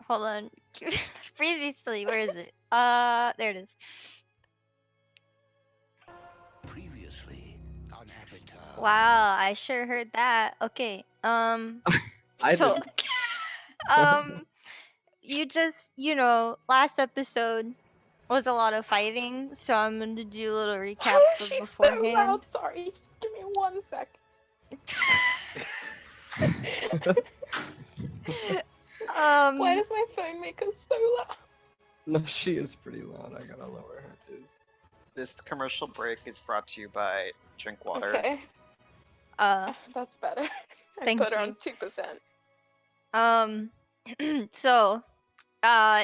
hold on. Previously, where is it? There it is. Previously on Avatar. Wow, I sure heard that. Okay. I So, didn't. you just, last episode was a lot of fighting, so I'm gonna do a little recap Why is of she so beforehand. loud? Sorry, just give me 1 second. Why does my phone make us so loud? No, she is pretty loud. I gotta lower her too. This commercial break is brought to you by Drink Water. Okay, uh, that's better. I Thank put her you. on 2%. So,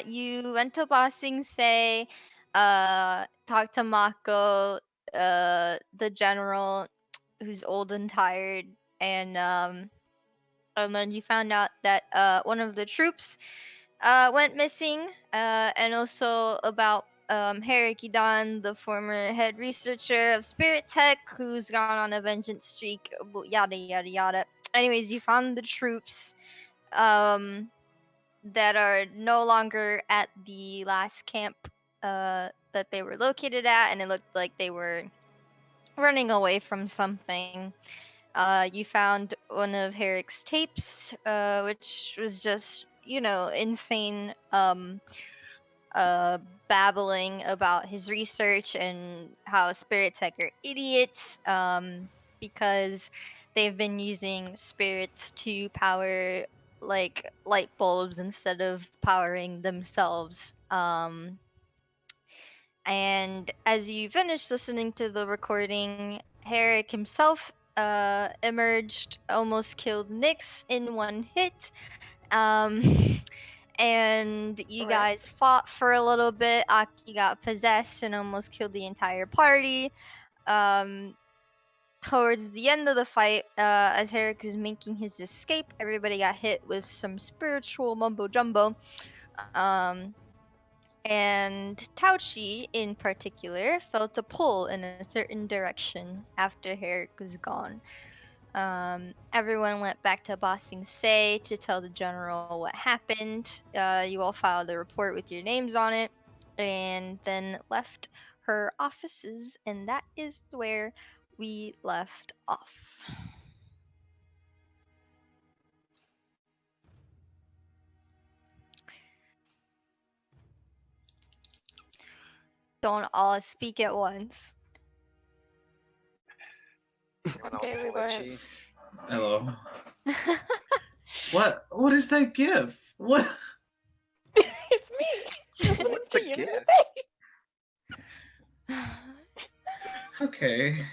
you went to Bossing Say, talked to Mako, the general, who's old and tired, and then you found out that one of the troops went missing, and also about Harikidan, the former head researcher of Spirit Tech, who's gone on a vengeance streak, yada yada yada. Anyways, you found the troops that are no longer at the last camp that they were located at, and it looked like they were running away from something. You found one of Herrick's tapes, which was just, insane babbling about his research and how spirit tech are idiots because they've been using spirits to power like light bulbs instead of powering themselves. And as you finish listening to the recording, Herrick himself emerged, almost killed Nyx in one hit. Um, and you Right. guys fought for a little bit. Aki got possessed and almost killed the entire party. Towards the end of the fight, as Herrick was making his escape, everybody got hit with some spiritual mumbo jumbo. And Tauchi, in particular, felt a pull in a certain direction after Herrick was gone. Everyone went back to Bossing Say to tell the general what happened. You all filed a report with your names on it, and then left her offices, and that is where we left off. Don't all speak at once. Anyone else Okay, we glitchy? Hello. What is that gif? What? It's me! That's what What's a you gift? Okay.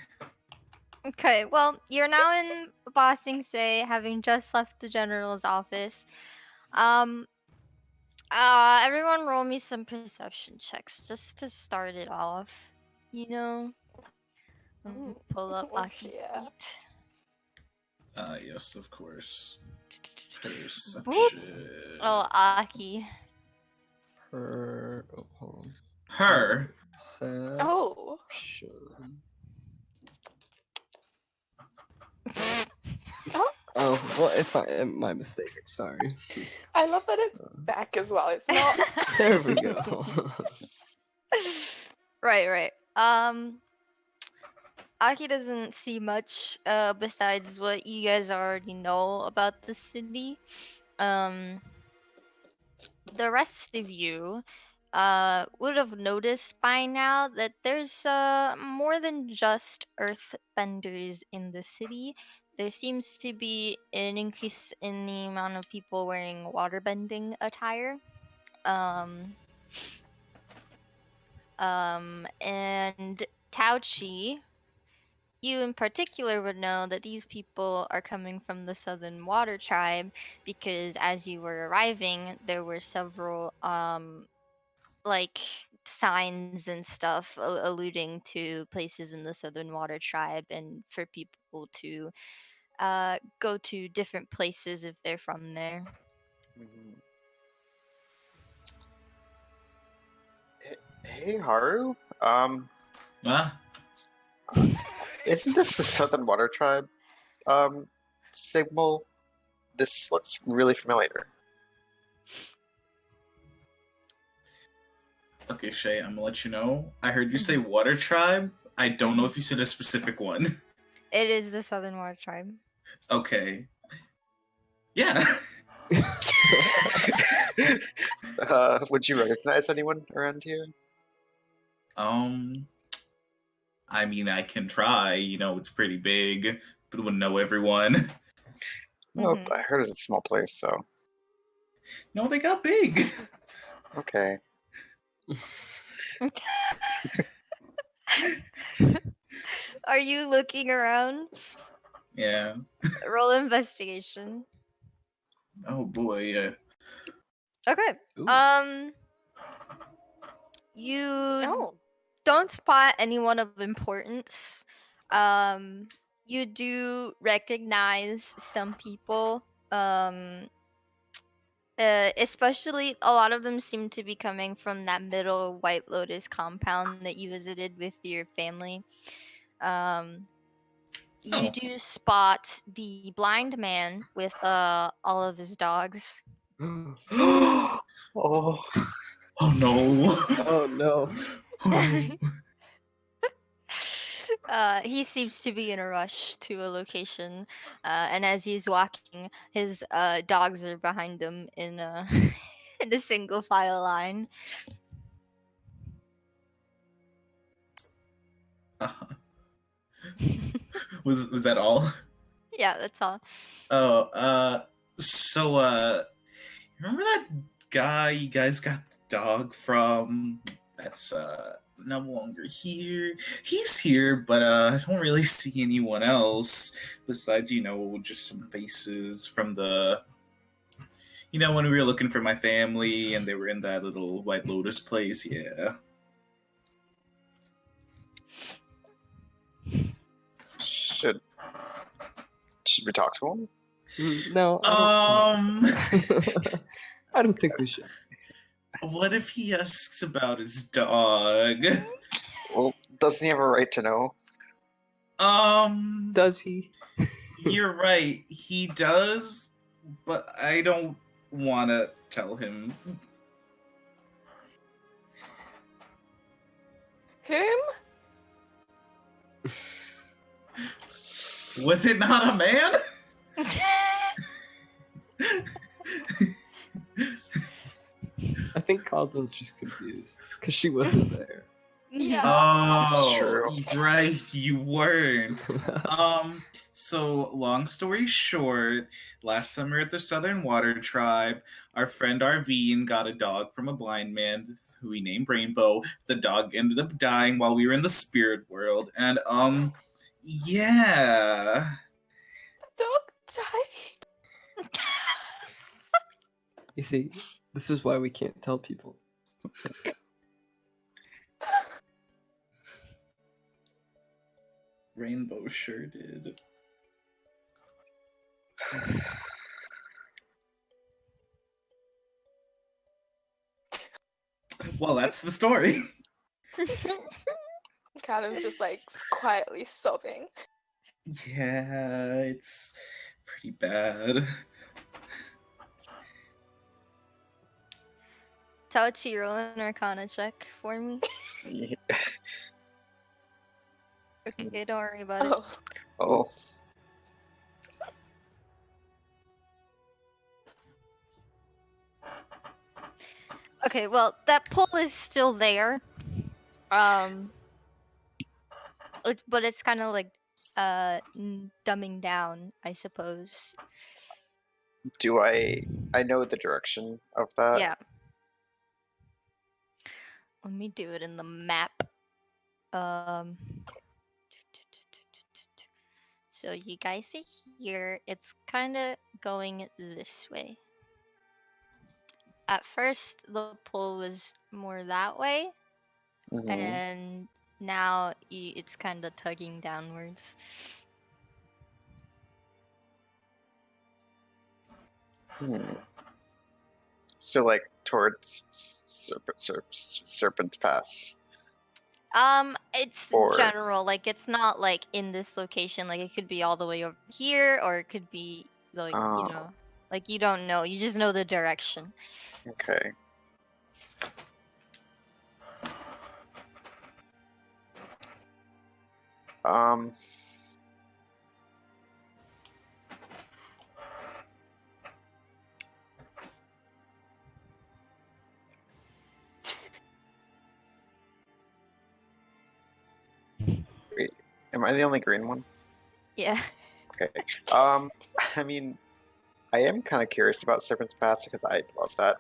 Okay, well, you're now in Bossing Say, having just left the general's office. Everyone roll me some perception checks just to start it off. Pull up Oh, Aki's yeah. feet. Yes, of course. Perception. Oh, Aki. Her. Oh, hold on. Her. Oh. Oh, well, it's my mistake. Sorry. I love that it's back as well. It's not. There we go. Right. Aki doesn't see much besides what you guys already know about the city. The rest of you would have noticed by now that there's more than just earthbenders in the city. There seems to be an increase in the amount of people wearing waterbending attire. And Tauchi, you in particular would know that these people are coming from the Southern Water Tribe because as you were arriving, there were several like signs and stuff alluding to places in the Southern Water Tribe and for people to go to different places if they're from there. Mhm. Hey Haru, Huh? isn't this the Southern Water Tribe? Signal. This looks really familiar. Okay, Shay, I'm gonna let you know. I heard you say water tribe. I don't know if you said a specific one. It is the Southern Water Tribe. Okay. Yeah. Would you recognize anyone around here? I mean, I can try. You know, it's pretty big, but wouldn't know everyone. Well, Mhm. I heard it's a small place, so No, they got big. okay. Are you looking around? Yeah. Roll investigation. Oh boy. Yeah. Okay. Ooh. You Oh. don't spot anyone of importance. You do recognize some people. Especially a lot of them seem to be coming from that middle White Lotus compound that you visited with your family. You Oh. do spot the blind man with all of his dogs. Oh, Oh no. Oh no. Oh no. He seems to be in a rush to a location, and as he's walking, his dogs are behind him in a in a single file line. Uh-huh. Was that all? Yeah, that's all. Oh, so remember that guy you guys got the dog from? That's no longer here. He's here, but I don't really see anyone else besides, you know, just some faces from the when we were looking for my family and they were in that little White Lotus place, yeah. should we talk to him? No, I don't think so. I don't think we should. What if he asks about his dog? Well, doesn't he have a right to know? Does he? You're right, he does, but I don't want to tell him. Whom? Was it not a man? I think Caldwell's just confused because she wasn't there. Yeah. Oh, True. right, you weren't. So long story short, last summer at the Southern Water Tribe, our friend Arvine got a dog from a blind man who we named Rainbow. The dog ended up dying while we were in the spirit world, and yeah. The dog died. You see, this is why we can't tell people. Rainbow sure did. Well, that's the story. Callum's just like quietly sobbing. Yeah, it's pretty bad. Touchy, roll an Arcana check for me. Okay, don't worry about it. Oh. Okay, well, that pull is still there. But it's kind of like dumbing down, I suppose. Do I know the direction of that? Yeah. Let me do it in the map. So you guys are here. It's kind of going this way. At first, the pull was more that way, Mhm. and now it's kind of tugging downwards. So like towards Serpent's Pass. It's Or- general. Like it's not like in this location. Like it could be all the way over here, or it could be like Oh. like you don't know. You just know the direction. Okay. Um. Wait, am I the only green one? Yeah. Okay. I mean, I am kind of curious about Serpent's Pass because I love that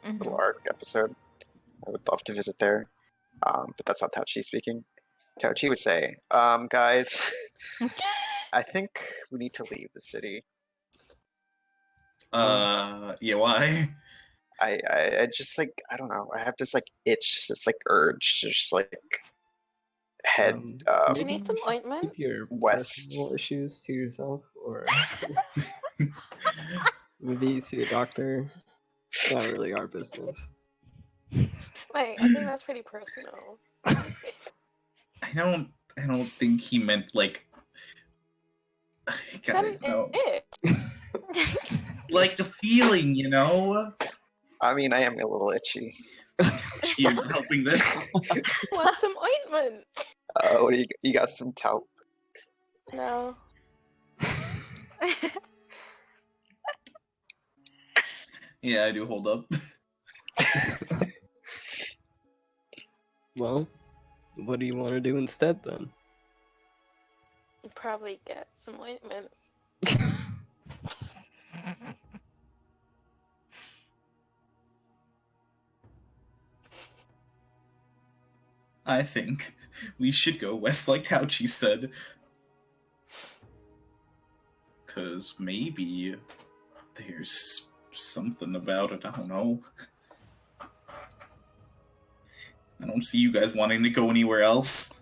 little Mhm. arc episode. I would love to visit there. But that's not Tauchi speaking. Tauchi would say, guys, I think we need to leave the city. Yeah, why? I just I don't know. I have this itch, this urge to just head Do you Maybe need you some should ointment? keep your west. personal issues to yourself, or maybe see a doctor. It's not really our business. Wait, I think that's pretty personal. I don't think he meant guys, no. Like the feeling, you know? I mean, I am a little itchy. You're not helping this. Want some ointment? What do you got? Some talc? No. Yeah, I do hold up. Well, what do you want to do instead then? Probably get some ointment. I think we should go west like Tauchi said. Cause maybe there's something about it, I don't know. I don't see you guys wanting to go anywhere else.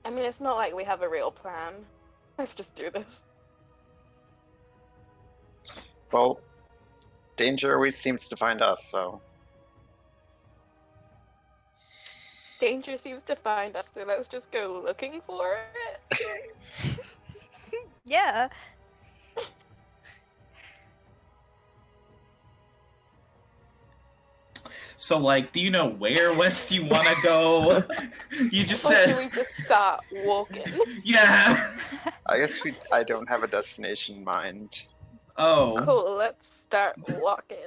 I mean, it's not like we have a real plan. Let's just do this. Well, danger always seems to find us, so. Danger seems to find us, so let's just go looking for it. Yeah. So, do you know where west you want to go? You just Or said. should we just start walking? Yeah. I guess I don't have a destination in mind. Oh. Cool, let's start walking.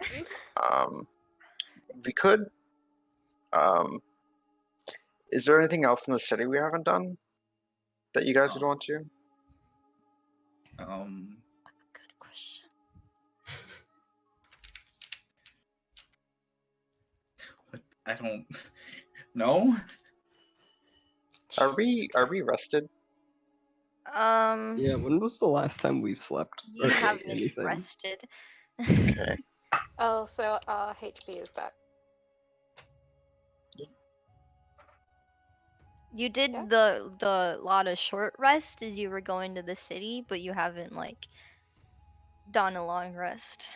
We could. Is there anything else in the city we haven't done that you guys would want to? Good question. What? I don't know. Are we rested? Yeah, when was the last time we slept? You Or ate haven't anything? rested. Okay. Oh, so our HP is back. You did Yes? the lot of short rest as you were going to the city, but you haven't done a long rest.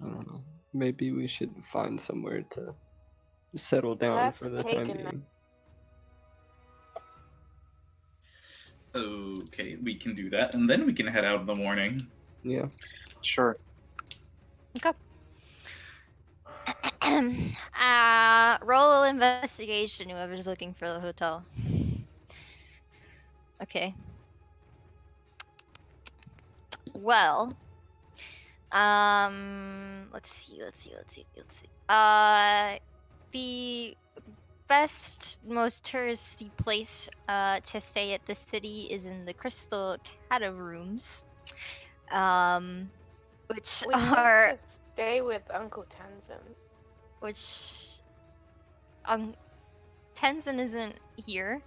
I don't know. Maybe we should find somewhere to settle down Let's for the take time a nap. being. Okay, we can do that, and then we can head out in the morning. Yeah. Sure. Okay. Roll investigation. Whoever's looking for the hotel. Okay. Well. Let's see. The best, most touristy place to stay at the city is in the Crystal Catavrooms, which We are could just stay with Uncle Tenzin. which Tenzin isn't here.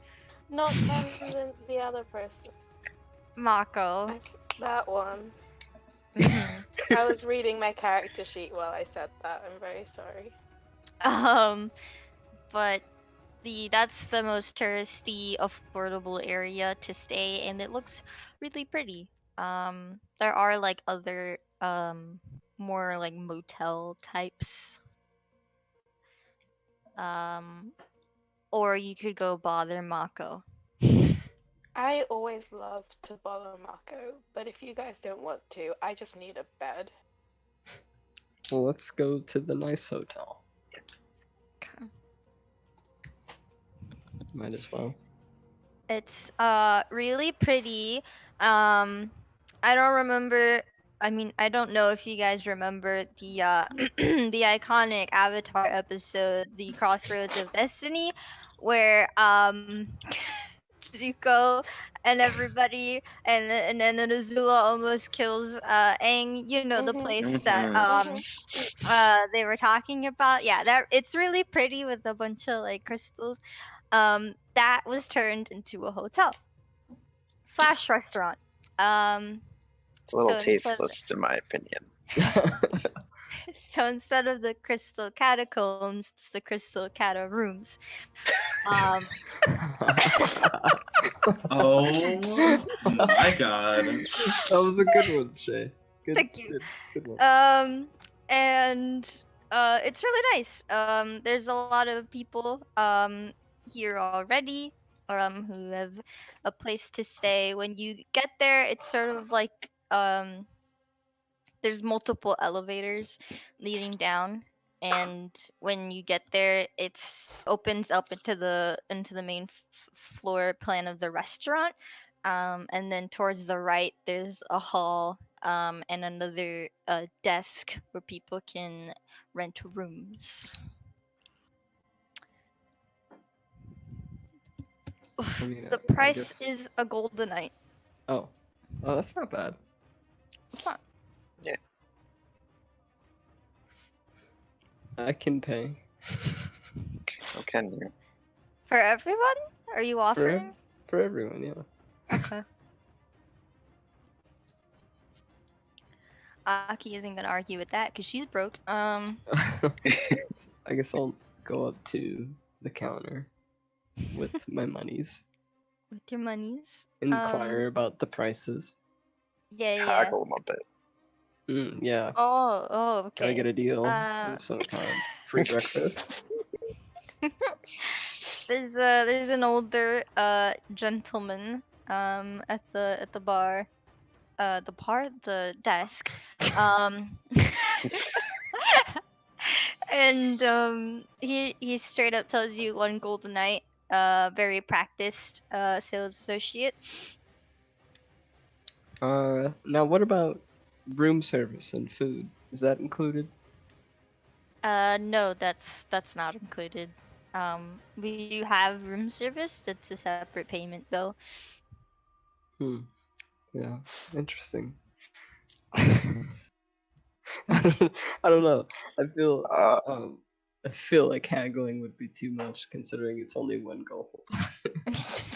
Not Tenzin, the other person. Mako. That one. Mhm. I was reading my character sheet while I said that. I'm very sorry. But that's the most touristy, affordable area to stay, and it looks really pretty. There are other more motel types. Or you could go bother Mako. I always love to bother Mako, but if you guys don't want to, I just need a bed. Well, let's go to the nice hotel. Okay. Might as well. It's really pretty. Um, I don't remember. I mean, I don't know if you guys remember the the iconic Avatar episode, The Crossroads of Destiny, where Zuko and everybody and then Azula almost kills Aang. You know the Mhm. place that Mhm. they were talking about. Yeah, that it's really pretty with a bunch of like crystals. That was turned into a hotel slash restaurant. Um, It's a little so instead tasteless, in my opinion. so instead of the crystal catacombs, it's the crystal cata rooms. Um, Oh my god. That was a good one, Shay. Good, Thank you. good one. And it's really nice. There's a lot of people here already who have a place to stay. When you get there, it's sort of like there's multiple elevators leading down, and when you get there it's opens up into the main floor plan of the restaurant, and then towards the right there's a hall, and another desk where people can rent rooms. I mean, The I price guess. is a golden night. Oh, that's not bad. It's not. I can pay. How can you? For everyone? Are you offering? For everyone, yeah. Okay. Aki isn't gonna argue with that because she's broke. I guess I'll go up to the counter with my monies, With your monies. inquire about the prices. Yeah. Haggle them a bit. Yeah, Oh, okay. gotta get a deal Uh, of some kind. Free breakfast. there's an older gentleman at the bar, the desk, um and he straight up tells you one gold a night. Very practiced sales associate. Now what about room service and food? Is that included? No, that's not included. We do have room service. That's a separate payment though. Yeah, interesting. I don't know. I feel I feel like haggling would be too much considering it's only one gold.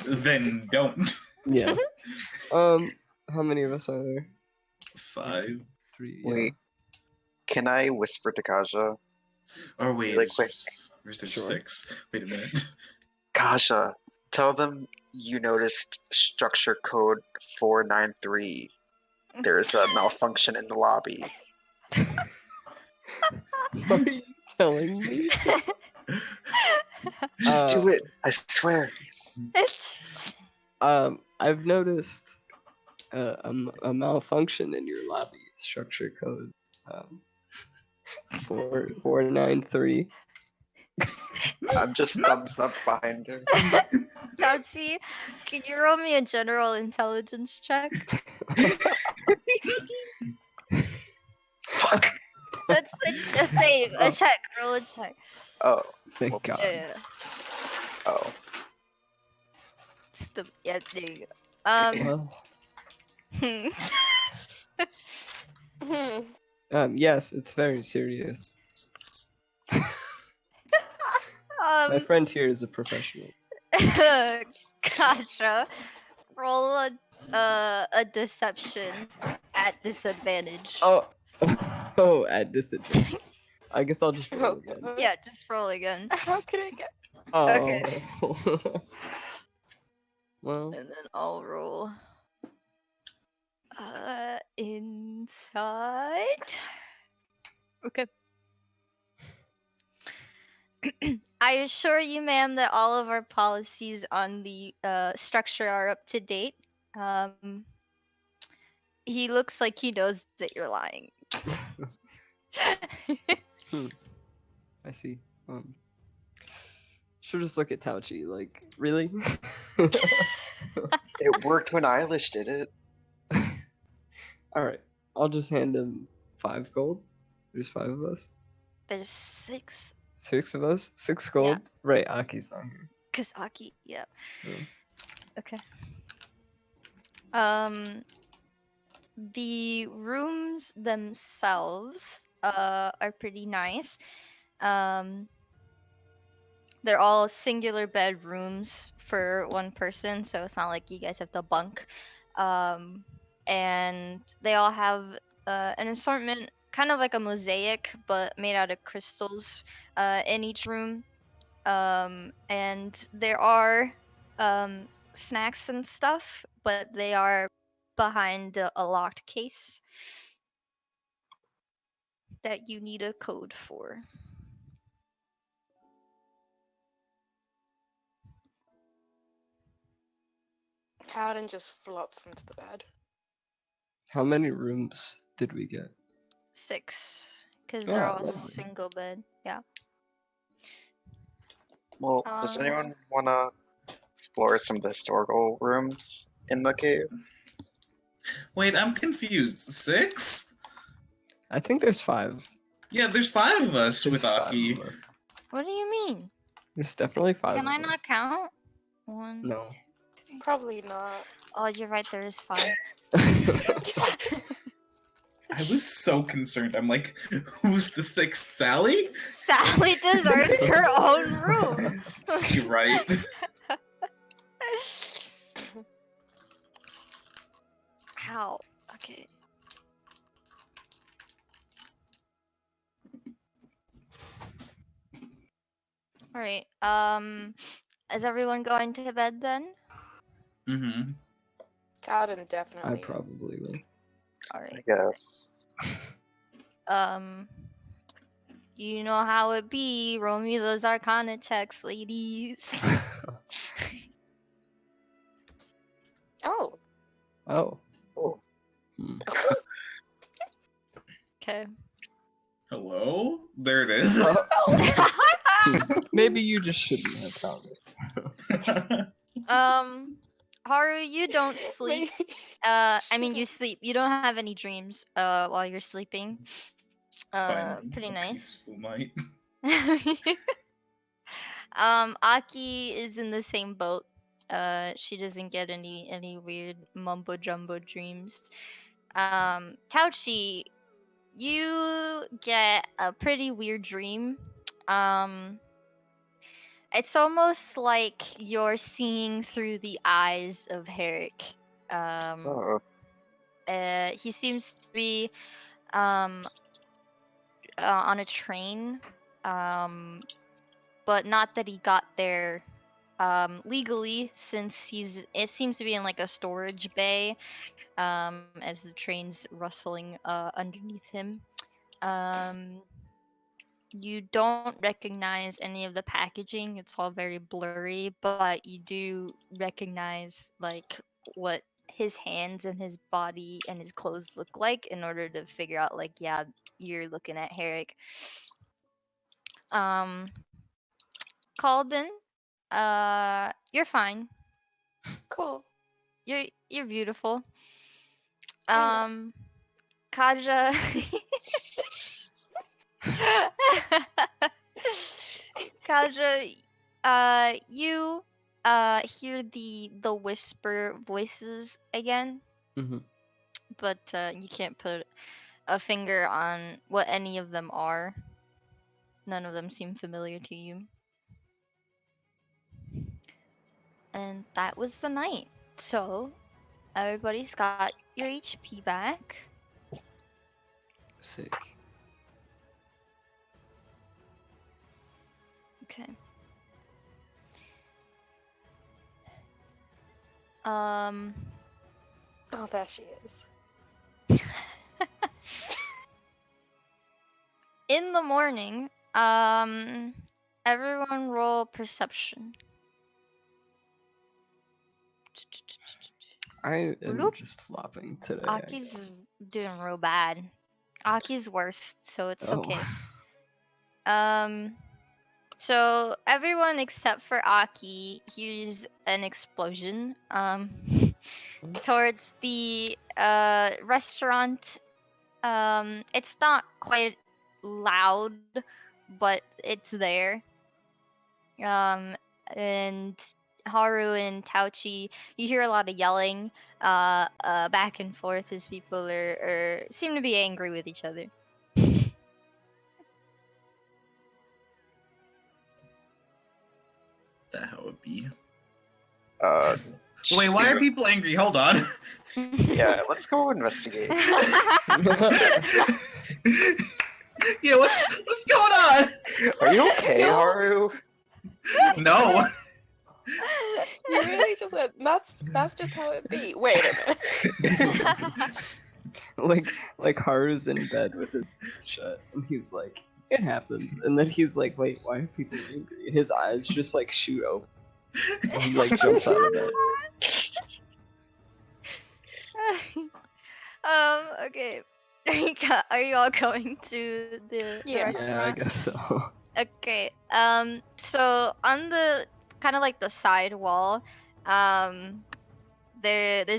Then don't. Yeah. How many of us are there? 5. 3. Yeah. Wait. Can I whisper to Kaja? Or wait, Really is quick. there Sure. 6? Wait a minute. Kaja, tell them you noticed structure code 493. There's a malfunction in the lobby. What are you telling me? Just do it. I swear. I've noticed a malfunction in your lobby structure code 493. I'm just thumbs up behind her. Chachi, can you roll me a general intelligence check? Fuck. That's a save, a check, roll a check. Oh. Thank God. Yeah. Oh. Yeah, there you go. Well, yes, it's very serious. My friend here is a professional. Gotcha. Roll a deception at disadvantage. Oh, at disadvantage. I guess I'll just roll again. Yeah, just roll again. How can I get? Oh. Okay. Well, And then I'll roll inside. Okay. I assure you, ma'am, that all of our policies on the structure are up to date. He looks like he knows that you're lying. I see. She'll just look at Tauchi like, really? It worked when Eilish did it. Alright, I'll just hand him 5 gold. There's 5 of us. There's 6. 6 of us? 6 gold? Right, Aki's not here. Cause Aki, yeah. Yeah. Okay. The rooms themselves are pretty nice. They're all singular bedrooms for one person, so it's not like you guys have to bunk. And they all have an assortment, kind of like a mosaic, but made out of crystals in each room. And there are snacks and stuff, but they are behind a locked case that you need a code for. Karin just flops into the bed. How many rooms did we get? 6, because they're Oh, all lovely. single bed. Yeah. Well, does Um, anyone want to explore some of the historical rooms in the cave? Wait, I'm confused. 6? I think there's 5. Yeah, there's 5 of us There's with 5 Aki. of us. What do you mean? There's definitely 5 Can of I us. not count? 1. No. Probably not. Oh, you're right. There is 5. I was so concerned. I'm like, who's the 6th? Sally? Sally deserves her own room. You're right. How? Okay. All right. Is everyone going to bed then? Mm-hmm. Karin definitely. I probably will. All I right. guess. You know how it be. Roll me those Arcana checks, ladies. Oh. Oh. Oh. Hmm. Okay. Hello? There it is. Maybe you just shouldn't have found it. Haru, you don't sleep. I mean, you sleep. You don't have any dreams while you're sleeping. Finally, Pretty a nice. peaceful night. Aki is in the same boat. She doesn't get any weird mumbo jumbo dreams. Tauchi, you get a pretty weird dream. It's almost like you're seeing through the eyes of Herrick. Oh. He seems to be on a train, but not that he got there legally, since it seems to be in like a storage bay, as the train's rustling underneath him. You don't recognize any of the packaging. It's all very blurry, but you do recognize like what his hands and his body and his clothes look like in order to figure out like, yeah, you're looking at Herrick. Calden, you're fine. Cool. You're beautiful. Thanks. Kaja. Kaja, you hear the whisper voices again, Mm-hmm. but you can't put a finger on what any of them are. None of them seem familiar to you. And that was the night. So everybody's got your HP back. Sick. Okay. Oh, there she is. In the morning, everyone roll perception. I am Bloop. just flopping today. I Aki's guess. doing real bad. Aki's worst, so it's Oh. okay. So everyone except for Aki hears an explosion towards the restaurant. It's not quite loud, but it's there. And Haru and Tauchi, you hear a lot of yelling back and forth as people are seem to be angry with each other. That how it be. Should Wait, why we- are people angry? Hold on. Yeah, let's go investigate. Yeah, what's going on? Are you okay, No. Haru? No. You really just said that's just how it be. Wait a minute. like Haru's in bed with his eyes shut, and he's like, "It happens," and then he's like, "Wait, why are people angry?" And his eyes just like shoot open, and he like jumps out of bed. Okay. Are you all going to the Yeah. restaurant? Yeah, I guess so. Okay. So on the kind of like the side wall, there's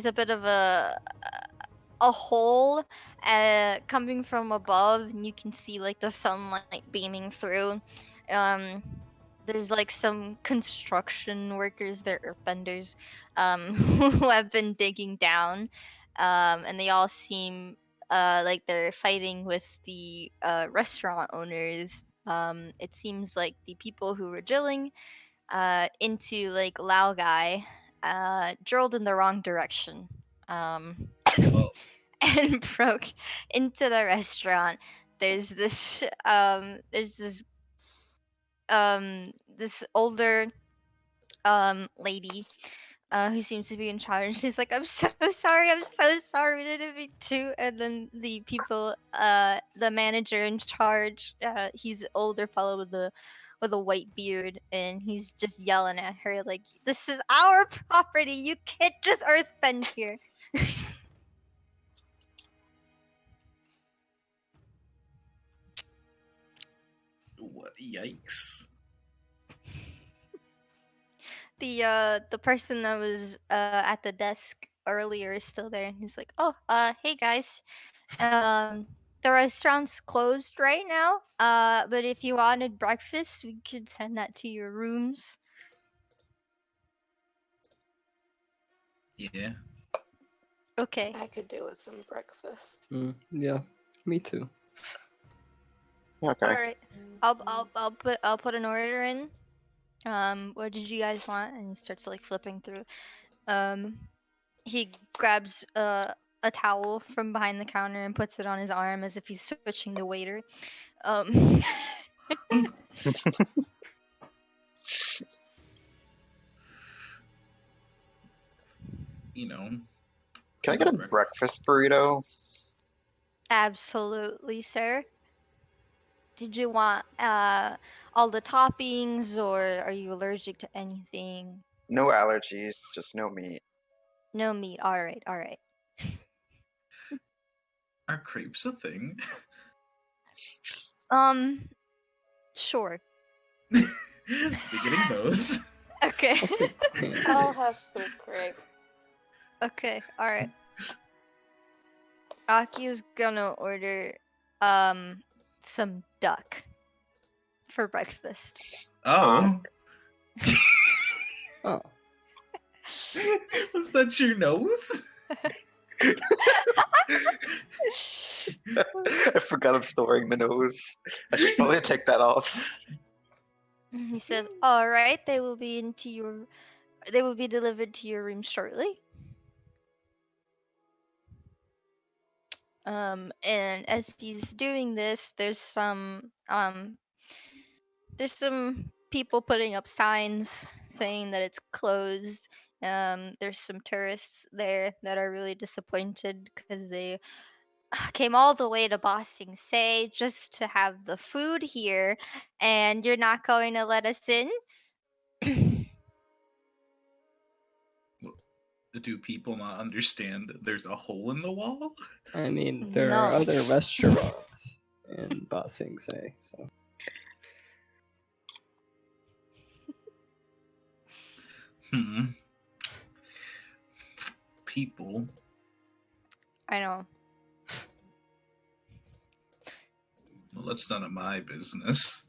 a bit of a hole coming from above, and you can see like the sunlight beaming through. There's like some construction workers, they're earthbenders, who have been digging down, and they all seem like they're fighting with the restaurant owners. It seems like the people who were drilling into like Lao Guy drilled in the wrong direction. Oh. And broke into the restaurant. There's this this older lady who seems to be in charge. She's like, I'm so sorry, we didn't mean to. And then the people, the manager in charge, he's an older fellow with a white beard, and he's just yelling at her like, this is our property, you can't just earthbend here. What? Yikes. The person that was at the desk earlier is still there, and he's like, oh, hey guys, the restaurant's closed right now, but if you wanted breakfast, we could send that to your rooms. Yeah. Okay. I could do with some breakfast. Yeah, me too. Okay. All right. I'll put an order in. What did you guys want? And he starts like flipping through. He grabs a towel from behind the counter and puts it on his arm as if he's switching to waiter. You know. Can I get a breakfast burrito? Absolutely, sir. Did you want all the toppings, or are you allergic to anything? No allergies, just no meat. No meat. All right, all right. Are crepes a thing? Sure. Be getting those. Okay. I'll have some crepe. Okay, all right. Aki is gonna order some duck for breakfast. Oh. Oh, Was that your nose? I forgot I'm still wearing the nose. I should probably take that off. He says, "All right, they will be delivered to your room shortly." And as he's doing this, there's some people putting up signs saying that it's closed. There's some tourists there that are really disappointed because they came all the way to Boston Say just to have the food here, and you're not going to let us in. Do people not understand there's a hole in the wall? I mean, there are No. other restaurants in Ba Sing Se, so Hmm. People. I know. Well, that's none of my business.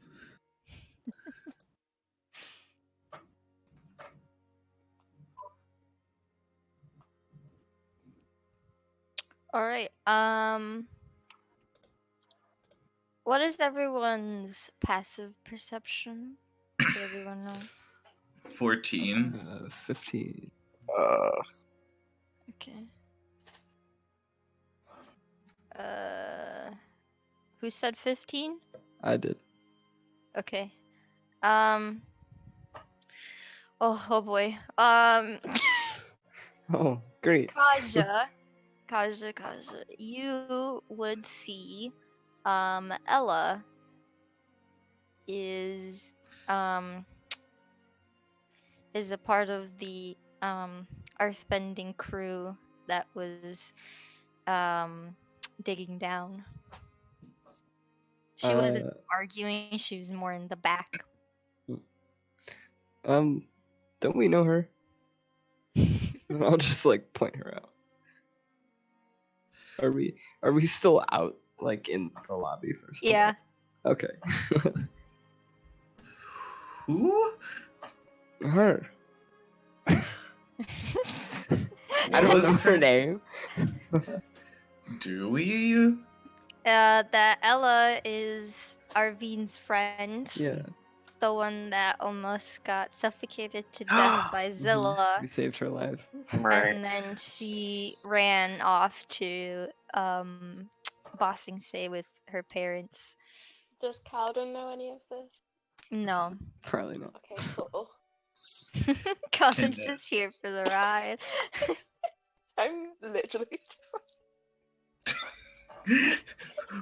All right. What is everyone's passive perception? Does everyone know? 14. 15. Okay. Who said 15? I did. Okay. Oh boy. Oh, great. Kaja, you would see, Ella is, is a part of the, earthbending crew that was, digging down. She wasn't arguing, she was more in the back. Don't we know her? I'll just like point her out. Are we still out like in the lobby first? Yeah. Okay. Who? Her. I What don't know was her name. Do we? That Ella is Arvine's friend. Yeah. The one that almost got suffocated to death by Zilla. We saved her life. Right. And then she ran off to Bossing Say with her parents. Does Cowden know any of this? No. Probably not. Okay, cool. Colin's And, just here for the ride. I'm literally just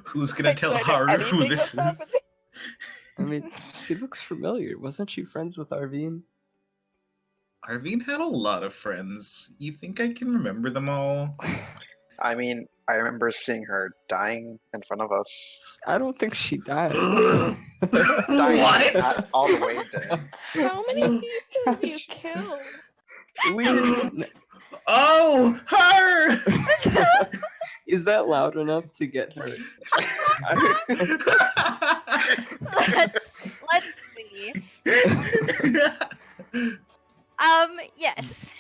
Who's gonna tell Like, do I know Haru who anything this that's is? I mean, she looks familiar. Wasn't she friends with Arvine? Arvine had a lot of friends. You think I can remember them all? I mean, I remember seeing her dying in front of us. I don't think she died. Dying, What? not all the way dead. How many people have you killed? We didn't. Oh, her! Is that loud enough to get her? Let's see. Yes.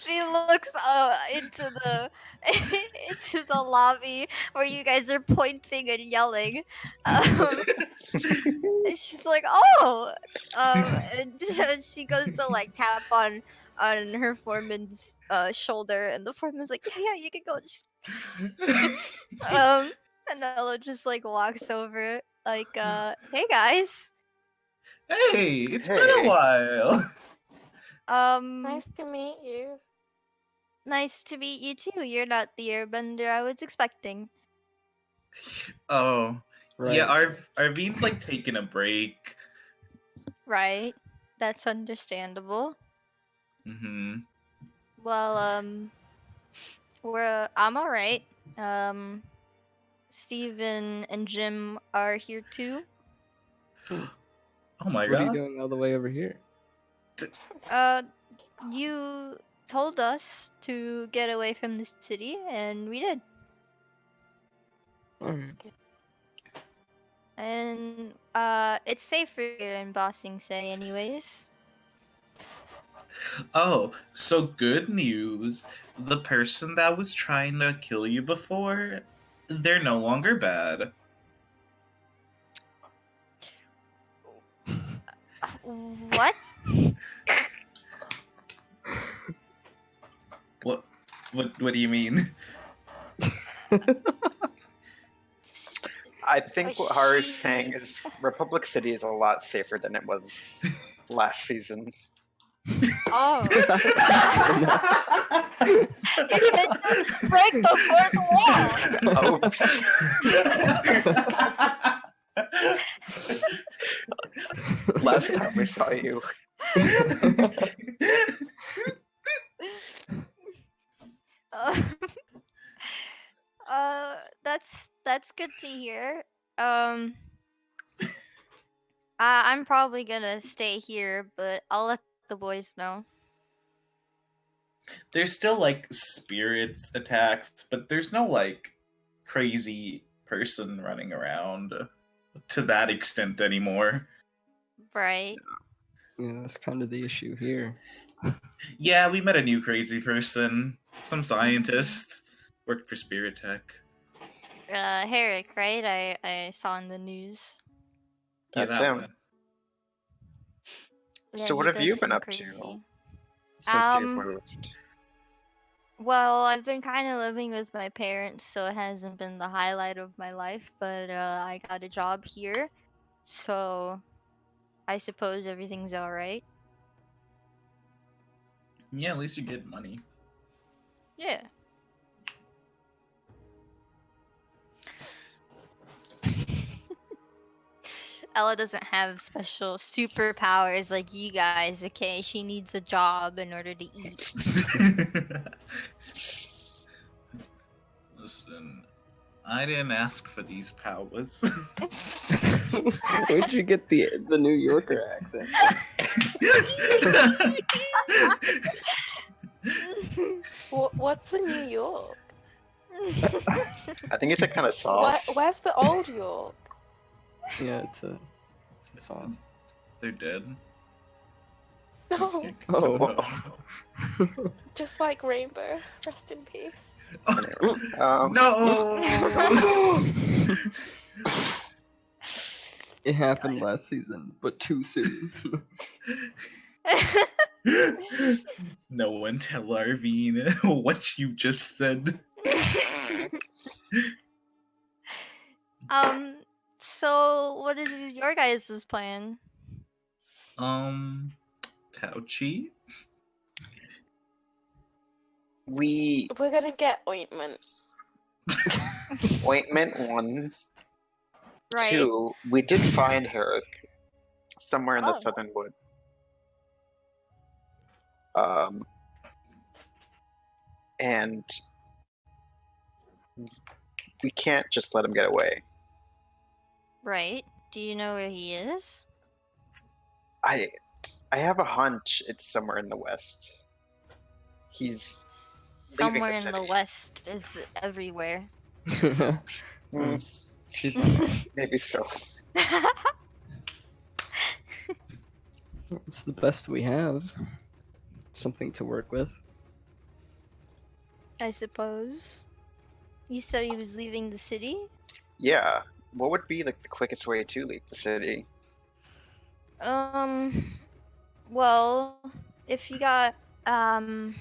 She looks into the into the lobby where you guys are pointing and yelling. She's like, "Oh," and she goes to like tap on her foreman's shoulder, and the foreman's like, "Yeah, you can go." Just and Ella just like walks over, like, "Hey guys." Hey, it's been Hey. a while. Nice to meet you. Nice to meet you too. You're not the airbender I was expecting. Oh, Right. yeah. Arvine's like taking a break. Right. That's understandable. Mm-hmm. Well, I'm alright. Steven and Jim are here too. Oh my What are you god. doing all the way over here? You told us to get away from the city, and we did. That's Alright. good. And it's safer here in Bossing Say, anyways. Oh, so good news. The person that was trying to kill you before, they're no longer bad. What? What do you mean? I think what Haru's She- saying is Republic City is a lot safer than it was last season. Oh. You can just break the fourth wall. Last time we saw you. That's good to hear. I'm probably gonna stay here, but I'll let the boys know. There's still like spirits attacks, but there's no like crazy person running around to that extent anymore. Right. Yeah, that's kind of the issue here. Yeah, we met a new crazy person, some scientist, worked for Spirit Tech. Herrick, right? I saw in the news. Yeah, That's that him. one. Yeah, So what he have does you been seem up crazy. to since you've Um, moved? Well, I've been kind of living with my parents, so it hasn't been the highlight of my life, but I got a job here, so I suppose everything's alright. Yeah, at least you get money. Yeah. Ella doesn't have special superpowers like you guys, okay? She needs a job in order to eat. Listen, I didn't ask for these powers. Where'd you get the New Yorker accent? What's in New York? I think it's a kind of sauce. Where's the old York? Yeah, it's a sauce. They're dead. No, Oh. just like Rainbow. Rest in peace. No. It happened last season, but too soon. No one tell Arvine what you just said. So what is your guys' plan? Tauchi? We We're gonna get ointment. ointment one, Right. two. We did find Herrick somewhere in the Oh. southern wood. And we can't just let him get away. Right. Do you know where he is? I have a hunch it's somewhere in the west. He's leaving Somewhere the in the city. west is everywhere. Hmm, She's not wrong. maybe so. It's the best we have. Something to work with. I suppose. You said he was leaving the city? Yeah. What would be like the quickest way to leave the city? Well, if you got a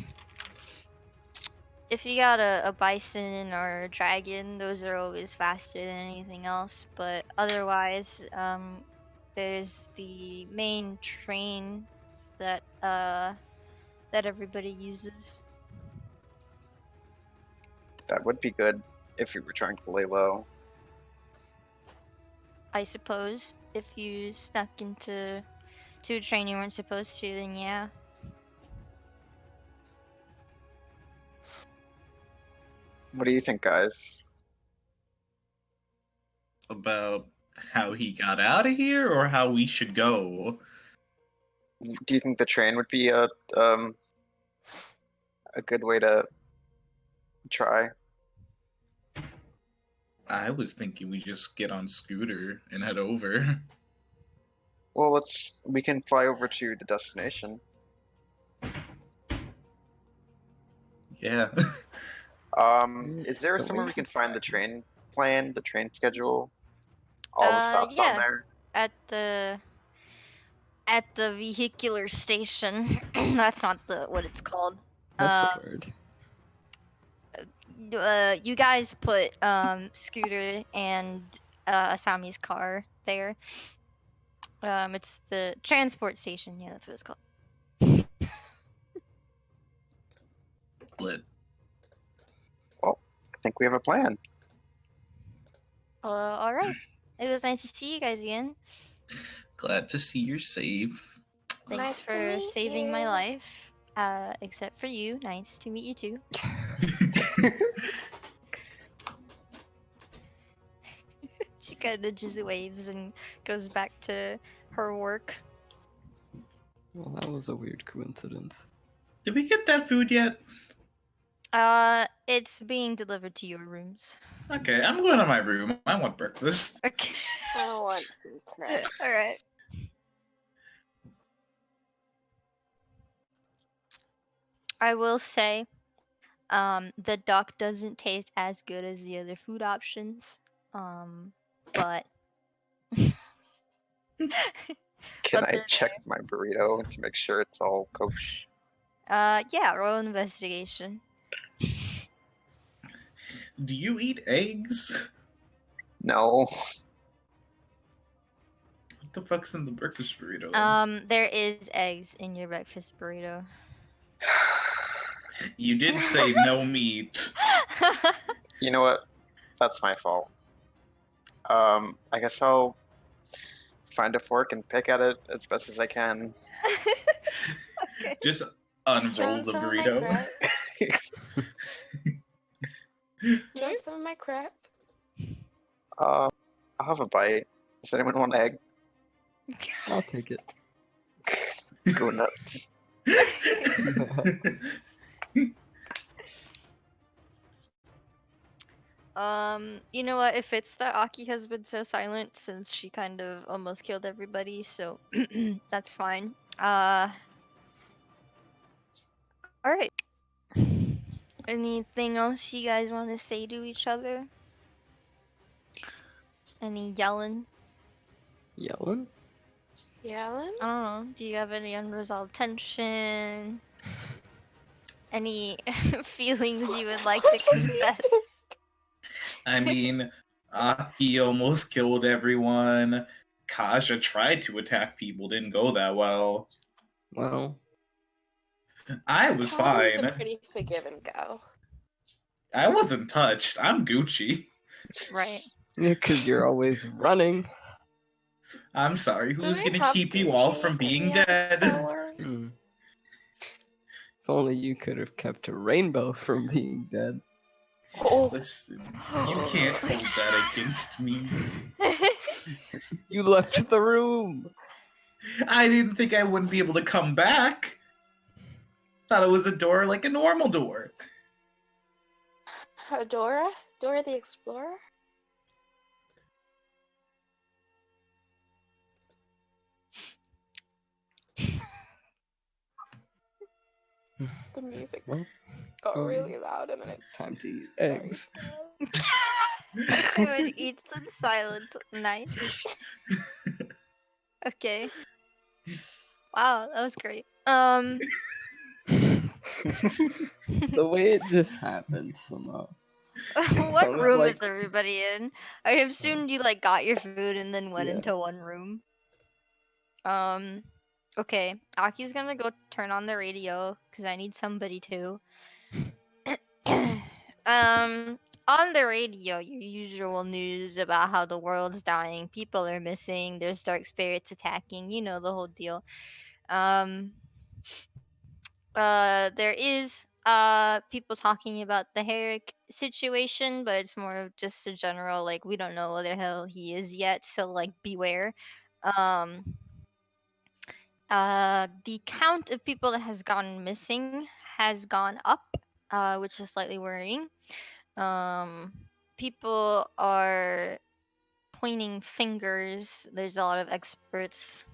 bison or a dragon, those are always faster than anything else, but otherwise, there's the main train that everybody uses. That would be good if we were trying to lay low. I suppose if you snuck into a train you weren't supposed to, then yeah. What do you think, guys? About how he got out of here or how we should go? Do you think the train would be a good way to try? I was thinking we just get on scooter and head over. Well, we can fly over to the destination. Yeah. Is there Don't somewhere we we can have find the to- train plan, the train schedule? All the stops Yeah. on there? At the vehicular station. That's not what it's called. That's a word. You guys put Scooter and Asami's car there. It's the transport station. Yeah, that's what it's called. Lit. I think we have a plan. All right. It was nice to see you guys again. Glad to see you're safe. Thanks Nice to for meet saving my you. life. Except for you. Nice to meet you too. She kind of just waves and goes back to her work. Well, that was a weird coincidence. Did we get that food yet? It's being delivered to your rooms. Okay, I'm going to my room. I want breakfast. Okay. I want some crap. All right. I will say, the duck doesn't taste as good as the other food options. But Can I other check my burrito to make sure it's all kosher? yeah, roll investigation. Do you eat eggs? No. What the fuck's in the breakfast burrito? Then? There is eggs in your breakfast burrito. You did say no meat. You know what? That's my fault. I guess I'll find a fork and pick at it as best as I can. Okay. Just unroll Join the some of my burrito. crap. Join some of my crap. I'll have a bite. Does anyone want egg? I'll take it. Go nuts. You know what? If it's that Aki has been so silent since she kind of almost killed everybody, so that's fine. All right. Anything else you guys want to say to each other? Any yelling? Yelling? Yellen? I don't know. Do you have any unresolved tension? Any feelings you would like to confess? I mean, Aki almost killed everyone. Kaja tried to attack people, didn't go that well. Well, I was Kaja's fine. a pretty forgiving gal. I wasn't touched. I'm Gucci. Right. yeah, because you're always running. I'm sorry. Do Who's they gonna have keep you all Gucci from in being the dead? Avatar? Hmm. If only you could have kept a rainbow from being dead. Oh. Listen, you can't hold that against me. You left the room. I didn't think I wouldn't be able to come back. Thought it was a door like a normal door. Dora? Dora the Explorer? The music Well, got really loud and then it's time to eat very eggs. sad. Everyone eats in silence. Nice. Okay. Wow, that was great. The way it just happened somehow. What I was room like- is everybody in? I assumed you like got your food and then went Yeah. into one room. Okay. Aki's gonna go turn on the radio because I need somebody to. On the radio, your usual news about how the world's dying, people are missing, there's dark spirits attacking, you know, the whole deal. There is people talking about the Herrick situation, but it's more of just a general like we don't know what the hell he is yet, so like beware. Um, the count of people that has gone missing has gone up, which is slightly worrying. Um, People are pointing fingers. There's a lot of experts,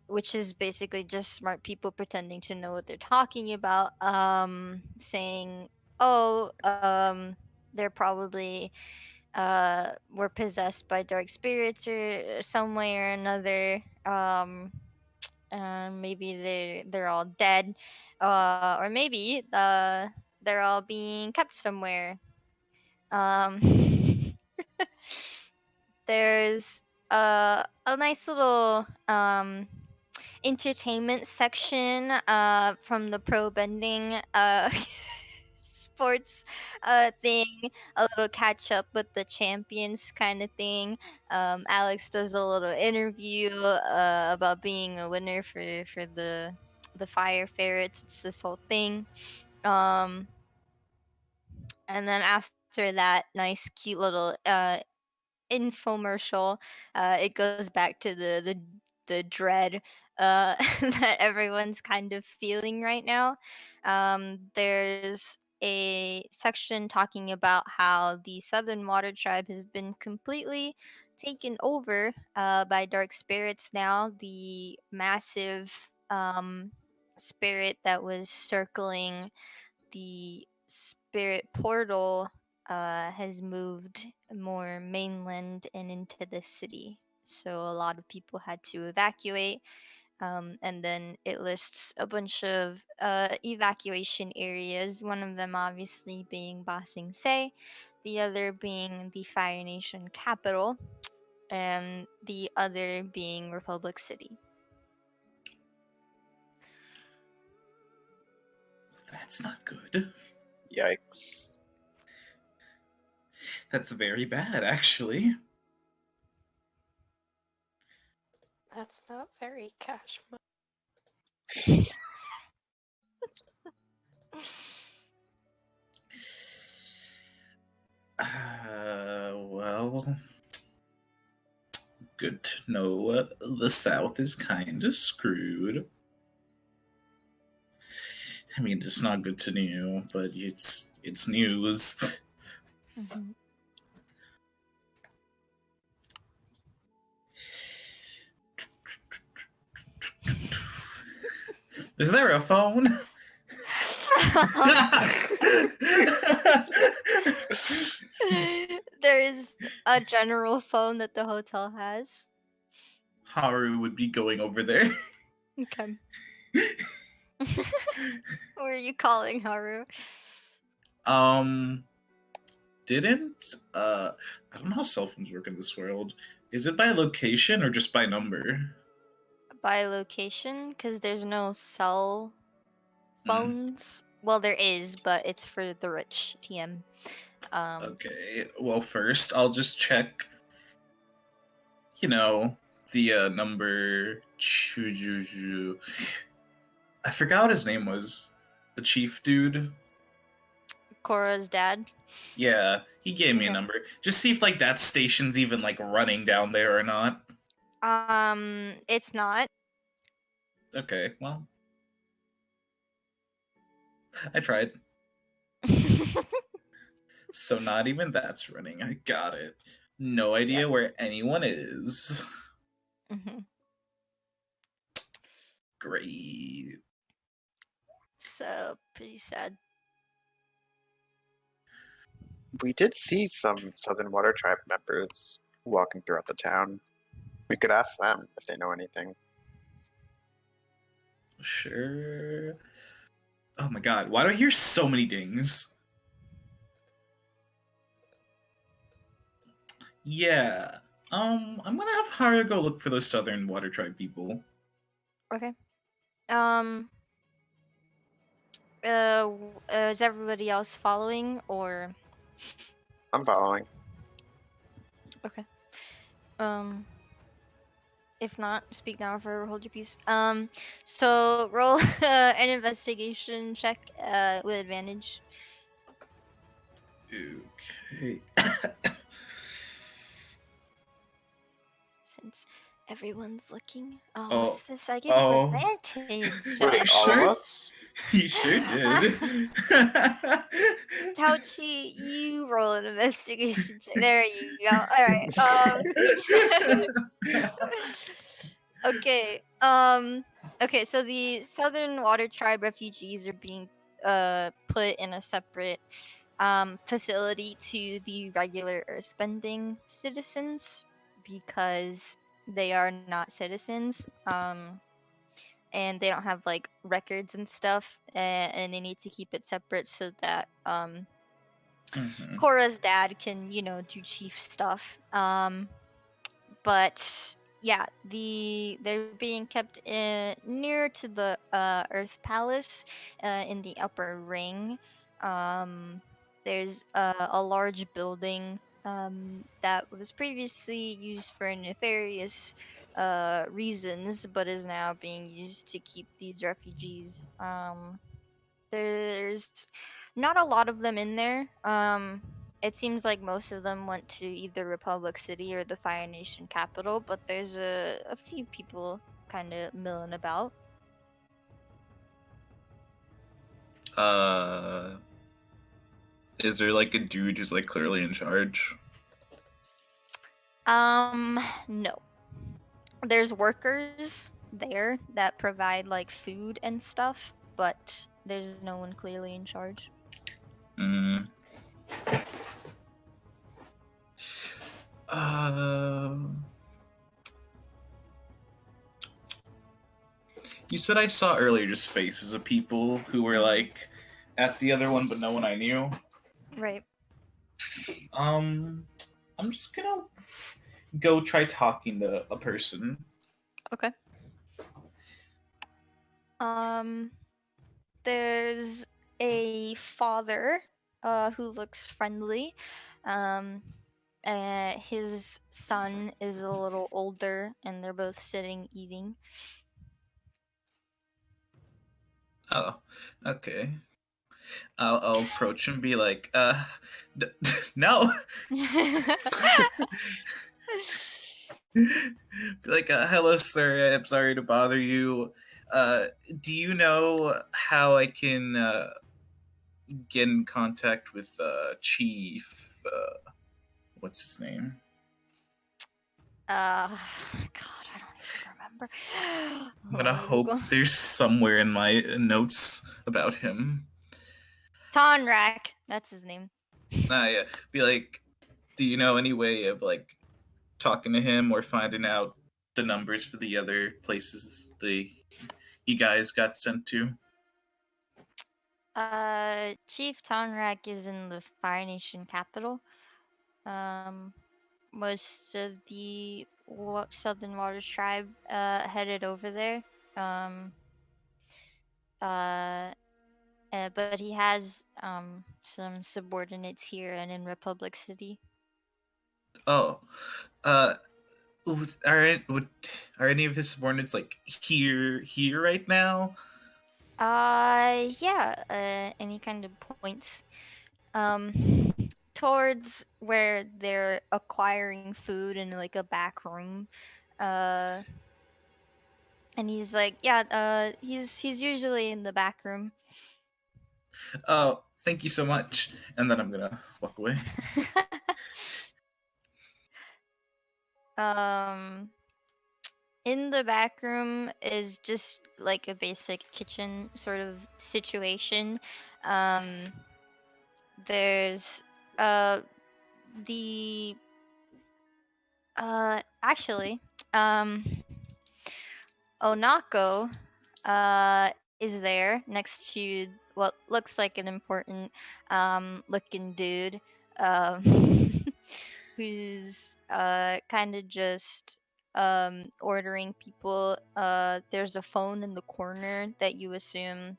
which is basically just smart people pretending to know what they're talking about, saying, "Oh, they're probably were possessed by dark spirits or some way or another. Maybe they're all dead, or maybe they're all being kept somewhere." Um, there's a nice little entertainment section from the pro bending sports thing, a little catch up with the champions kind of thing. Alex does a little interview about being a winner for the fire ferrets. It's this whole thing. And then after that nice cute little infomercial, it goes back to the the dread that everyone's kind of feeling right now. There's a section talking about how the Southern Water Tribe has been completely taken over by dark spirits now. The massive spirit that was circling the spirit portal has moved more mainland and into the city. So a lot of people had to evacuate. And then it lists a bunch of evacuation areas, one of them obviously being Ba Sing Se, the other being the Fire Nation capital, and the other being Republic City. That's not good. Yikes. That's very bad, actually. That's not very cash money. Well, good to know the South is kind of screwed. I mean, it's not good to know, but it's news. Mm-hmm. Is there a phone? There is a general phone that the hotel has. Haru would be going over there. Okay. Who are you calling, Haru? Didn't I don't know how cell phones work in this world. Is it by location or just by number? By location, because there's no cell Hmm. phones. Well, there is, but it's for the rich. TM. Okay. Well, first I'll just check. You know, the number. I forgot what his name was. The chief dude. Korra's dad. Yeah, he gave me a Okay. number. Just see if like that station's even like running down there or not. It's not. Okay, well, I tried. So not even that's running. I got it. No idea Yeah. where anyone is. Mm-hmm. Great. So pretty sad. We did see some Southern Water Tribe members walking throughout the town. We could ask them if they know anything. Sure. Oh my god, why do I hear so many dings? Yeah. I'm gonna have Haru go look for those Southern Water Tribe people. Okay. Is everybody else following or? I'm following. Okay. If not, speak now or forever hold your peace. So roll an investigation check with advantage. Okay. Since everyone's looking. Oh, Oh, sis, I give you oh. advantage. Wait, all Sure. of us? He sure did. Tauchi, you roll an investigation check. There you go. Alright. Okay. Okay, so the Southern Water Tribe refugees are being put in a separate facility to the regular earthbending citizens because they are not citizens. And they don't have like records and stuff, and they need to keep it separate so that Mhm. Korra's dad can, do chief stuff. But yeah, they're being kept near to the Earth Palace in the upper ring. There's a large building that was previously used for nefarious reasons, but is now being used to keep these refugees. There's not a lot of them in there. it seems like most of them went to either Republic City or the Fire Nation capital, but there's a few people kind of milling about. Is there like a dude who's like clearly in charge? No. There's workers there that provide like food and stuff, but there's no one clearly in charge. Mm. You said I saw earlier just faces of people who were like at the other one, but no one I knew. Right. I'm just gonna go try talking to a person. Okay. There's a father who looks friendly. His son is a little older, and they're both sitting eating. Oh, okay. I'll approach him and be like, no. Be like, hello, sir. I'm sorry to bother you. Do you know how I can get in contact with Chief? What's his name? God, I don't even remember. I'm gonna Let me hope Google. there's somewhere in my notes about him. Tonrak, that's his name. Yeah. Be like, do you know any way of like talking to him or finding out the numbers for the other places you guys got sent to? Chief Tonrak is in the Fire Nation capital. Most of the Southern Waters tribe headed over there. But he has some subordinates here and in Republic City. Oh, are any of his subordinates like here right now? Yeah. Any kind of points. Towards where they're acquiring food in like a back room. And he's like, yeah, he's usually in the back room. Oh, thank you so much. And then I'm gonna walk away. In the back room is just like a basic kitchen sort of situation. There's the actually Onako is there next to what looks like an important looking dude who's kind of just ordering people. There's a phone in the corner that you assume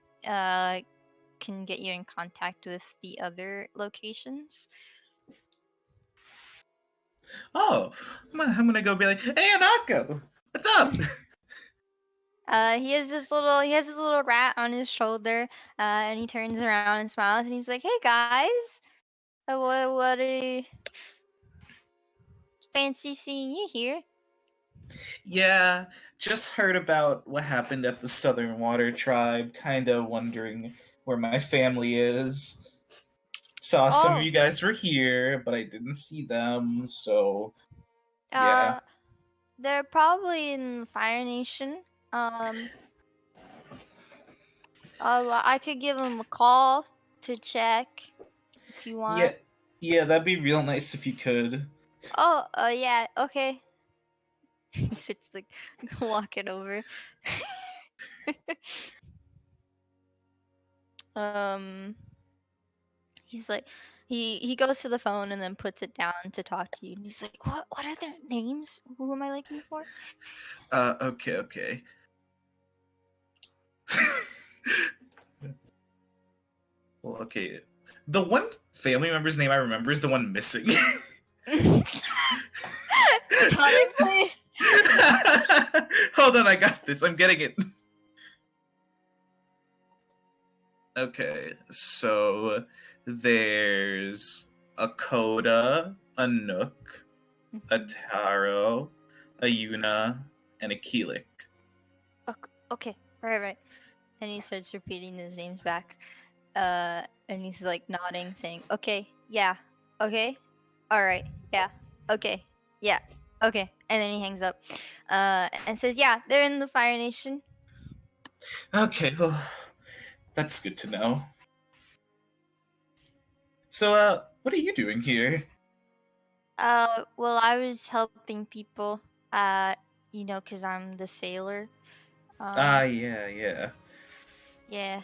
can get you in contact with the other locations. Oh, I'm gonna go be like, hey, Anako, what's up? He has this little rat on his shoulder, and he turns around and smiles, and he's like, "Hey guys, what fancy seeing you here." Yeah, just heard about what happened at the Southern Water Tribe. Kind of wondering where my family is. Saw some of Oh, you guys were here, but I didn't see them, so yeah. they're probably in Fire Nation. I could give him a call to check if you want. Yeah, that'd be real nice if you could. Oh, yeah, okay. He's just like walking over. He's like, he goes to the phone and then puts it down to talk to you. And he's like, what are their names? Who am I looking for? Okay. Well, okay. The one family member's name I remember is the one missing. Technically. Hold on, I got this. I'm getting it. Okay, so there's a Coda, a Nook, a Taro, a Yuna, and a Keelik. Okay, right. And he starts repeating his names back. And he's like nodding, saying, "Okay, yeah, okay, all right, yeah, okay, yeah, okay." And then he hangs up, and says, "Yeah, they're in the Fire Nation." Okay, well, that's good to know. So, what are you doing here? Well, I was helping people, you know, 'cause I'm the sailor. Yeah. Yeah,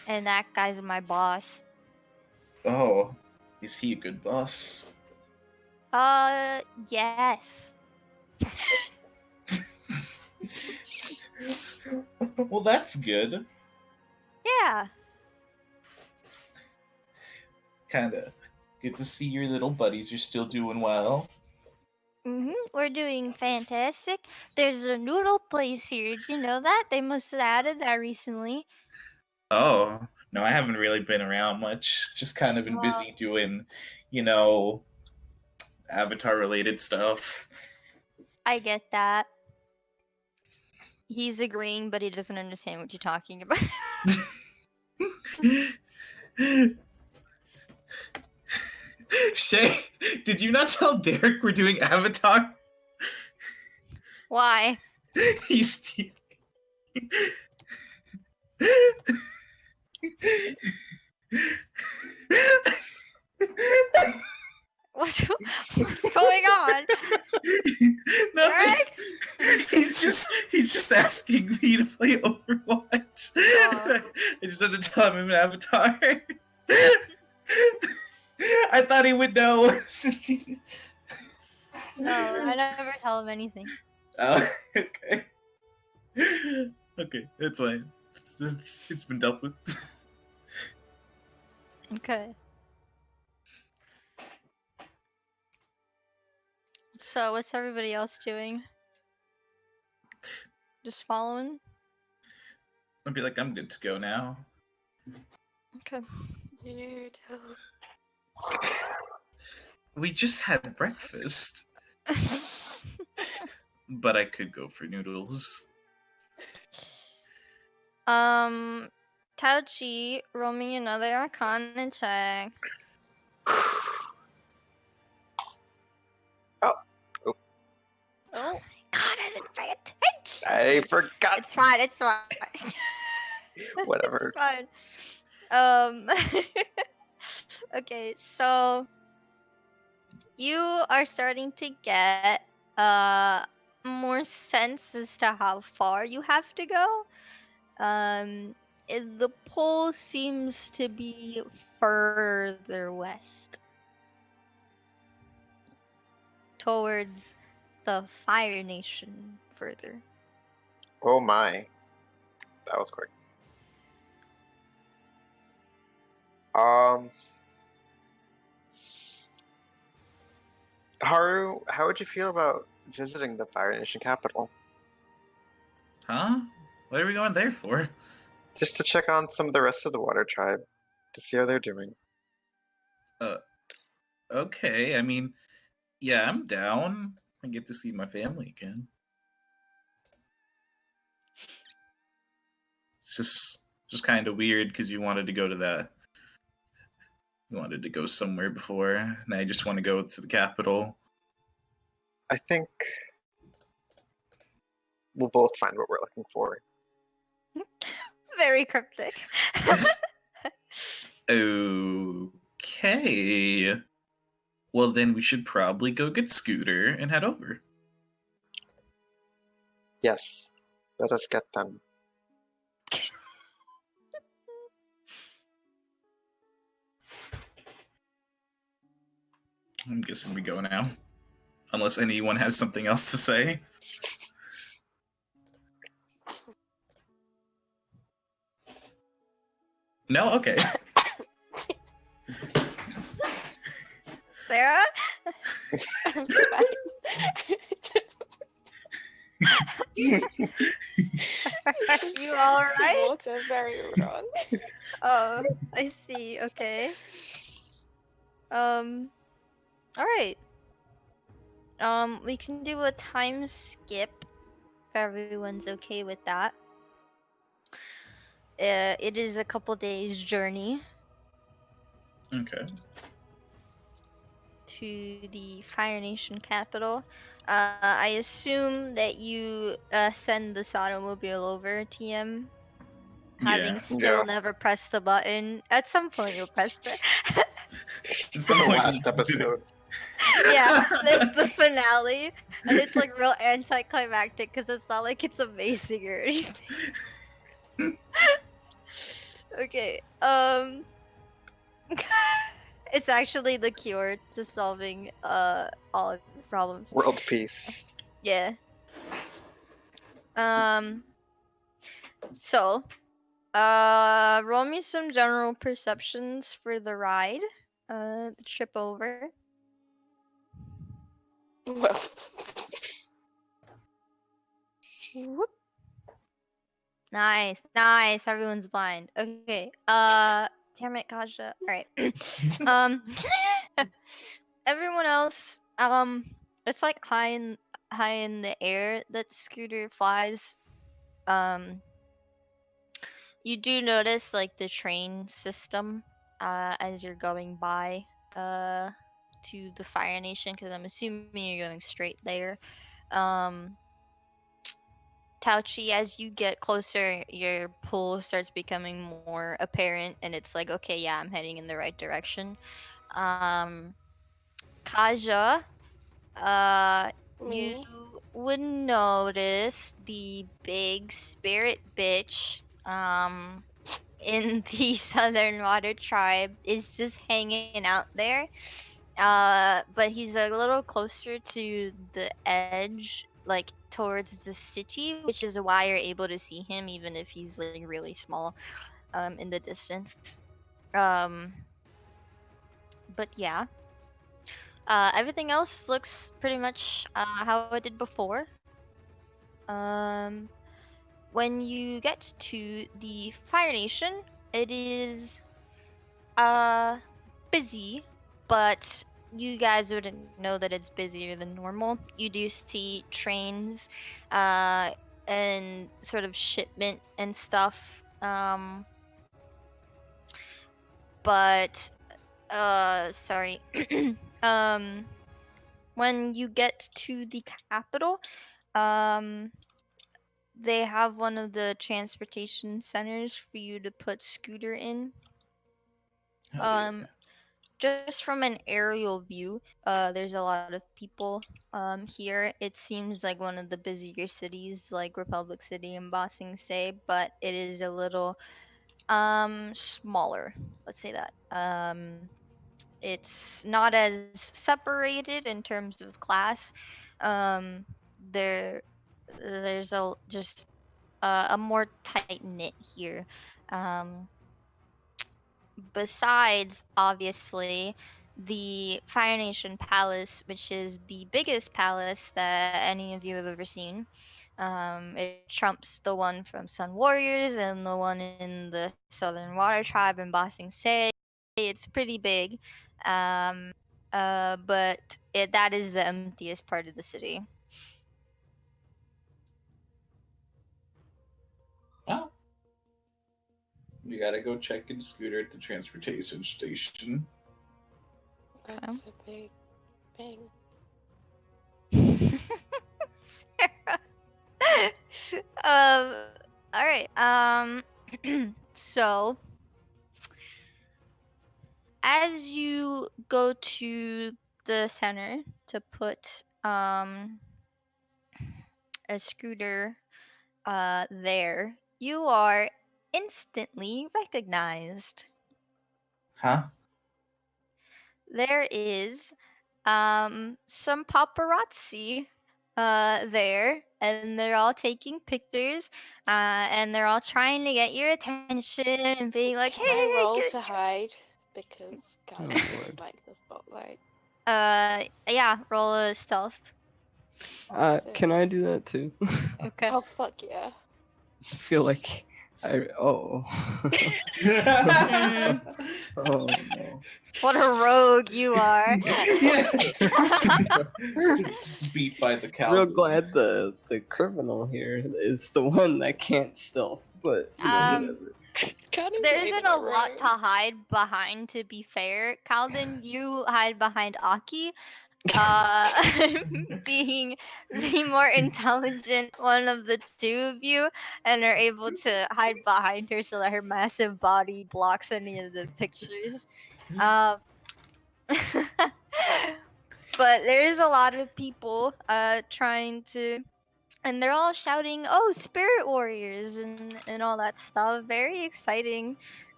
and that guy's my boss. Oh, is he a good boss? Yes. Well, that's good. Yeah. Kinda good to see your little buddies are still doing well. We're doing fantastic. There's a noodle place here. Did you know that? They must have added that recently. Oh, no, I haven't really been around much. Just kind of been busy doing, Avatar related stuff. I get that. He's agreeing, but he doesn't understand what you're talking about. Shay, did you not tell Derek we're doing Avatar? Why? He's. What's going on? Nothing. Derek? He's just asking me to play Overwatch. Oh. I just had to tell him I'm an Avatar. I thought he would know since you. No, I never tell him anything. Oh, okay. Okay, that's fine. It's been dealt with. Okay. So, what's everybody else doing? Just following? I'd be like, I'm good to go now. Okay. Noodle. We just had breakfast, but I could go for noodles. Tauchi, roll me another Arcana check. Oh my god, I didn't pay attention! I forgot. It's fine. Whatever. It's fine. Okay, so you are starting to get more sense as to how far you have to go. The pole seems to be further west, towards the Fire Nation further. Oh my. That was quick. Haru, how would you feel about visiting the Fire Nation capital? Huh? What are we going there for? Just to check on some of the rest of the Water Tribe, to see how they're doing. Okay, I mean, yeah, I'm down. I get to see my family again. It's just kind of weird because you wanted to go to that. You wanted to go somewhere before, and I just want to go to the capital. I think we'll both find what we're looking for. Very cryptic. Okay. Well, then we should probably go get Scooter and head over. Yes, let us get them. I'm guessing we go now. Unless anyone has something else to say. No? Okay. Sarah? I'm fine. Are you alright? Water very wrong. Oh, I see. Okay. All right. We can do a time skip if everyone's okay with that. It is a couple days journey Okay. to the Fire Nation capital. I assume that you send this automobile over, TM, having Yeah. still Yeah. never pressed the button. At some point, you'll press it. At From some the point last we'll do it. episode. Yeah, it's the finale, and it's like real anticlimactic because it's not like it's amazing or anything. Okay, it's actually the cure to solving all of your problems. World peace. Yeah. Um. So, roll me some general perceptions for the ride. The trip over. Well, Whoop. Nice, nice. Everyone's blind. Okay. Damn it, Kaja. All right. um, everyone else. It's like high in the air that Scooter flies. Um, you do notice like the train system, as you're going by, to the Fire Nation, because I'm assuming you're going straight there. Tauchi, as you get closer, your pull starts becoming more apparent, and it's like, okay, yeah, I'm heading in the right direction. Um, Kaja, you me? would notice the big spirit bitch, in the Southern Water Tribe is just hanging out there. But he's a little closer to the edge, like towards the city, which is why you're able to see him, even if he's like really small, in the distance. But yeah, everything else looks pretty much how it did before. Um, when you get to the Fire Nation, it is busy, but you guys wouldn't know that it's busier than normal. You do see trains, uh, and sort of shipment and stuff. But sorry. um, when you get to the capital, um, they have one of the transportation centers for you to put Scooter in. Hell yeah. Just from an aerial view, there's a lot of people here. It seems like one of the busier cities, like Republic City and Bossing Say, but it is a little smaller. Let's say that. It's not as separated in terms of class. Um, there, there's just a more tight knit here. Um, Besides, obviously, the Fire Nation Palace, which is the biggest palace that any of you have ever seen. It trumps the one from Sun Warriors and the one in the Southern Water Tribe in Bossing Say. It's pretty big, but that is the emptiest part of the city. Well, we gotta go check in Scooter at the transportation station. That's a big thing. Sarah. All right. So as you go to the center to put a scooter there, you are instantly recognized. Huh? There is some paparazzi there, and they're all taking pictures, and they're all trying to get your attention and being like, Can I hey, roll good. to hide? Because Gaia Oh, doesn't Lord. like the spotlight. Yeah, roll a stealth. Can I do that too? Okay. Oh, fuck yeah. I feel like Oh. Mm. Oh no. What a rogue you are. Yeah. Beat by the Real Calvin. glad the criminal here is the one that can't stealth, but you know, whatever. Connie's There not isn't even a a lot to rogue. hide behind, to be fair. Calden, you hide behind Aki, being the more intelligent one of the two of you, and are able to hide behind her so that her massive body blocks any of the pictures. Um, but there is a lot of people trying to, and they're all shouting, "Oh, spirit warriors!" and all that stuff. Very exciting.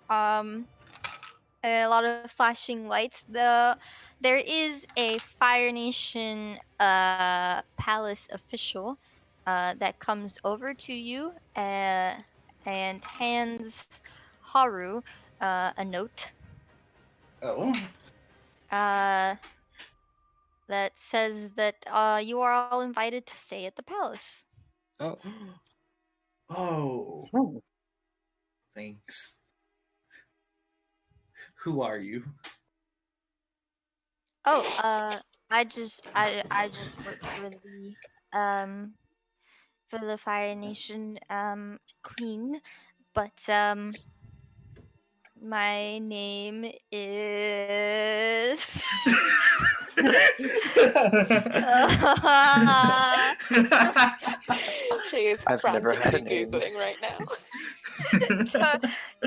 Um, a lot of flashing lights. There is a Fire Nation palace official that comes over to you and hands Haru a note Oh. uh, that says that you are all invited to stay at the palace. Oh. Oh. Ooh. Thanks. Who are you? Oh, I just work um for the Fire Nation queen, but my name is She is I've never had a frantically name. googling right now.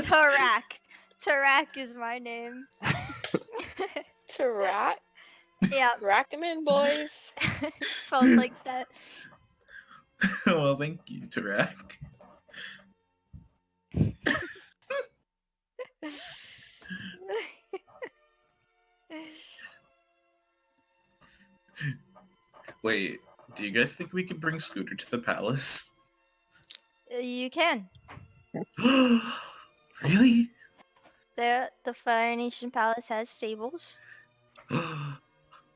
Tarak. Tarak is my name. Tarak, Yeah, rack 'em in, boys. spelled like that. Well, thank you, Tarak. Wait, do you guys think we can bring Scooter to the palace? You can. Really? The Fire Nation Palace has stables.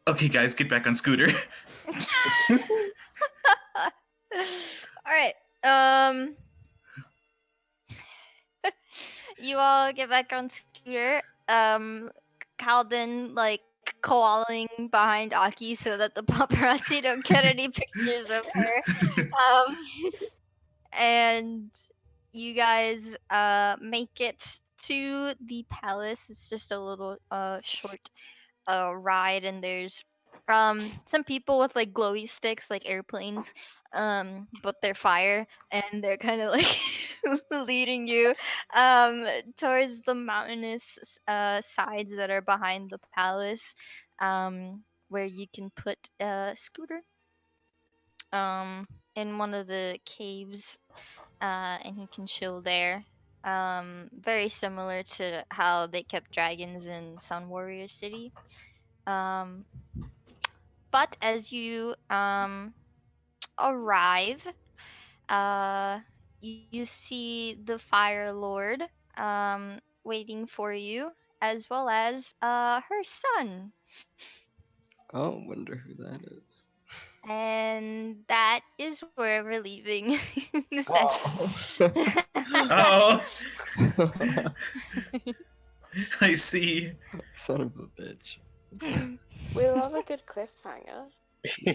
Okay, guys, get back on Scooter. Alright. You all get back on Scooter. Calden like koalaing behind Aki so that the paparazzi don't get any pictures of her. And you guys make it to the palace. It's just a little short ride, and there's some people with like glowy sticks like airplanes, but they're fire, and they're kind of like leading you towards the mountainous sides that are behind the palace, where you can put a scooter in one of the caves, and he can chill there. Very similar to how they kept dragons in Sun Warrior City. Um, but as you arrive, you see the Fire Lord waiting for you, as well as her son, Oh, wonder who that is. and that is where we're leaving the session. Oh, I see. Son of a bitch. We love a good cliffhanger. Yeah.